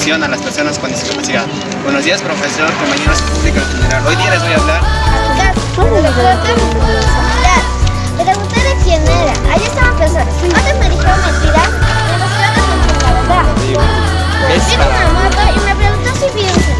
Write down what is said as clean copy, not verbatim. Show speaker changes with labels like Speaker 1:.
Speaker 1: atención a las personas con discapacidad. Buenos días, profesor, compañeros y público en general. Hoy día les voy a hablar.
Speaker 2: Pregunté de quién era. Ahí estaba pensando. Antes me dijeron mentiras, pero ahora me la verdad.
Speaker 1: Es
Speaker 2: Vino
Speaker 1: para...
Speaker 2: una moto y me preguntó si vi un